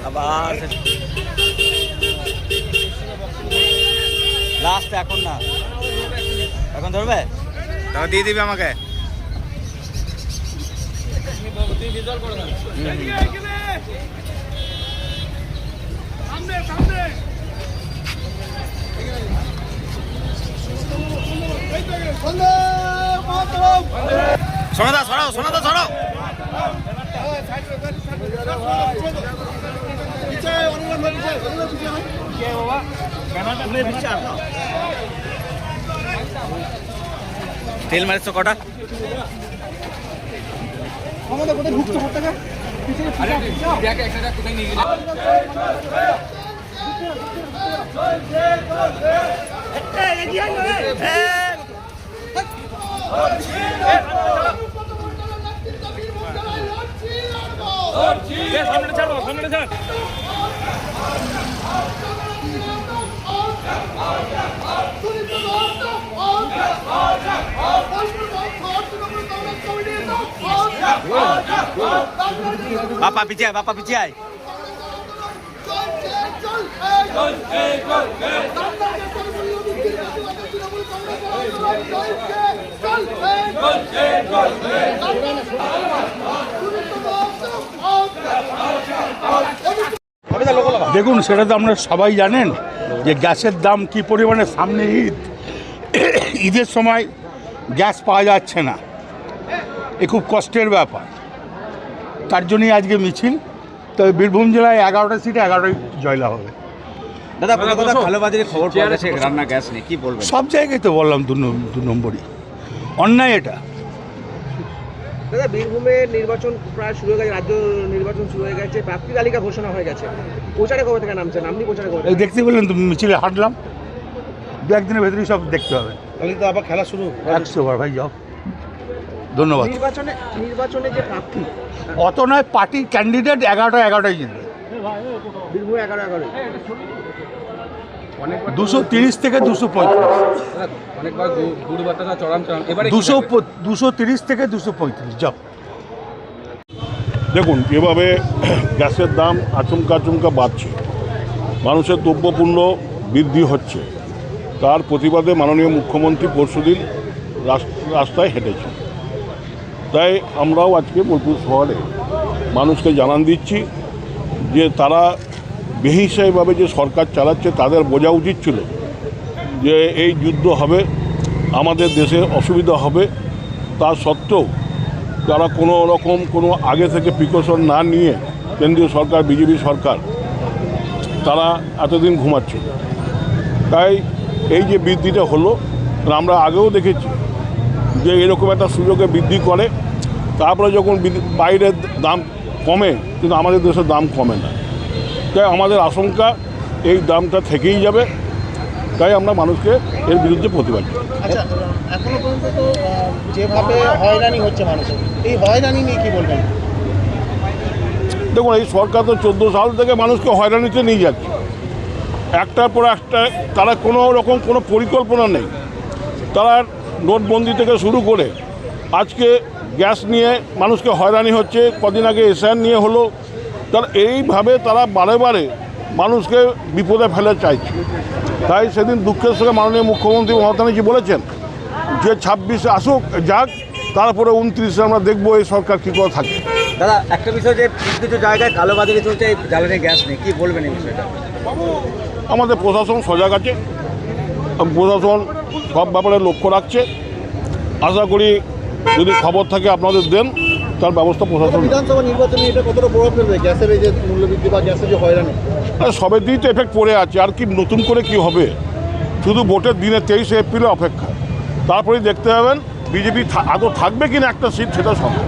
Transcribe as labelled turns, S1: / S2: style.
S1: আবার লাস্ট এখন না, এখন ধরবে, তারপর দিয়ে দিবে আমাকে। সোনাদা সরাও, সোনাদা সরাও। তেল মারিস কটা? बापा पीछे आए, बापा पीछे आए।
S2: দেখুন, সেটা তো আপনারা সবাই জানেন যে গ্যাসের দাম কি পরিমাণে। সামনে ঈদ, ঈদের সময় গ্যাস পাওয়া যাচ্ছে না, এ খুব কষ্টের ব্যাপার। তার জন্যই আজকে মিছিল। তবে বীরভূম জেলায় 11টা সিটে 11টাই জয়লাভ হবে।
S1: দাদা কালোবাজারে খবর পাওয়া গেছে রান্না গ্যাস নেই, কি বলবেন?
S2: সব জায়গায় তো বললাম দু নম্বরই অন্যায় এটা।
S3: দাদা, বীরভূমের নির্বাচন প্রায় শুরু হয়ে গেছে, রাজ্য নির্বাচন শুরু হয়ে গেছে, প্রার্থী তালিকা ঘোষণা হয়ে গেছে। প্রচারে কবে থেকে নামছেন আপনি? প্রচারে কবে
S2: দেখতে বললেন তো, মিছিলে হাঁটলাম, দু একদিনের ভেতরেই সব দেখতে হবে।
S3: তাহলে তো আবার খেলা শুরু
S2: 100 বার ভাই, যাও। ধন্যবাদ।
S3: নির্বাচনে যে প্রার্থী
S2: অত নয়, পার্টির ক্যান্ডিডেট 11টায় জিতবে।
S3: বীরভূমে 11
S2: 230 থেকে 235,
S3: অনেকবার গুরুবার্তা চড়াম এবারে
S2: 230 থেকে 235। যাও।
S4: দেখুন, যেভাবে গ্যাসের দাম আচমকা বাড়ছে, মানুষের দ্রব্যমূল্য বৃদ্ধি হচ্ছে, তার প্রতিবাদে মাননীয় মুখ্যমন্ত্রী পরশুদিন রাস্তায় হেঁটেছেন। তাই আমরাও আজকে বোলপুর শহরে মানুষকে জানান দিচ্ছি যে তারা বেহিসাবিভাবে যে সরকার চালাচ্ছে, তাদের বোঝা উচিত ছিল যে এই যুদ্ধ হবে, আমাদের দেশে অসুবিধা হবে। তা সত্ত্বেও তারা কোনো আগে থেকে প্রিকশন না নিয়ে, কেন্দ্রীয় সরকার, বিজেপি সরকার, তারা এতদিন ঘুমাচ্ছে। তাই এই যে বৃদ্ধিটা হলো, আমরা আগেও দেখেছি যে এরকম একটা সুযোগে বৃদ্ধি করে, তারপরে যখন বাইরের দাম কমে, কিন্তু আমাদের দেশের দাম কমে না। তাই আমাদের আশঙ্কা এই দামটা থেকেই যাবে। তাই আমরা মানুষকে এর বিরুদ্ধে প্রতিবাদ করি।
S3: আচ্ছা, এখনো পর্যন্ত তো যেভাবে হয়রানি হচ্ছে মানুষের, এই হয়রানি নিয়ে কি বলবেন?
S4: দেখুন, এই সরকার তো 14 সাল থেকে মানুষকে হয়রানিতে নিয়ে যাচ্ছে, একটার পর একটা। তারা কোনো রকম কোনো পরিকল্পনা নেই। তারা নোটবন্দি থেকে শুরু করে আজকে গ্যাস নিয়ে মানুষকে হয়রানি হচ্ছে, কদিন আগে এসআইআর নিয়ে হলো। তারা এইভাবে তারা বারে মানুষকে বিপদে ফেলে চাইছে। তাই সেদিন দুঃখের সঙ্গে মাননীয় মুখ্যমন্ত্রী মমতা ব্যানার্জি বলেছেন যে 26 আসুক, যাক, তারপরে 29 আমরা দেখবো এই সরকার কী করে থাকে।
S1: দাদা, একটা বিষয় যে কিছু জায়গায় কালোবাজারি চলছে, জ্বালানি গ্যাস নেই, কি বলবেন এই বিষয়টা?
S4: আমাদের প্রশাসন সজাগ আছে, প্রশাসন সব ব্যাপারে লক্ষ্য রাখছে। আশা করি যদি খবর থাকে আপনাদের দেন, তার ব্যবস্থা প্রশাসন।
S3: বিধানসভা নির্বাচনে এটা কতটা প্রভাব ফেলবে, গ্যাসের এই যে মূল্যবৃদ্ধি বা গ্যাসের যে হয়রানি?
S4: সবের দিনই তো এফেক্ট পড়ে আছে, আর কি নতুন করে কি হবে? শুধু ভোটের দিনে 23 এপ্রিলে অপেক্ষা, তারপরেই দেখতে পাবেন বিজেপি আদৌ থাকবে কিনা একটা সিট, সেটা সম্ভব।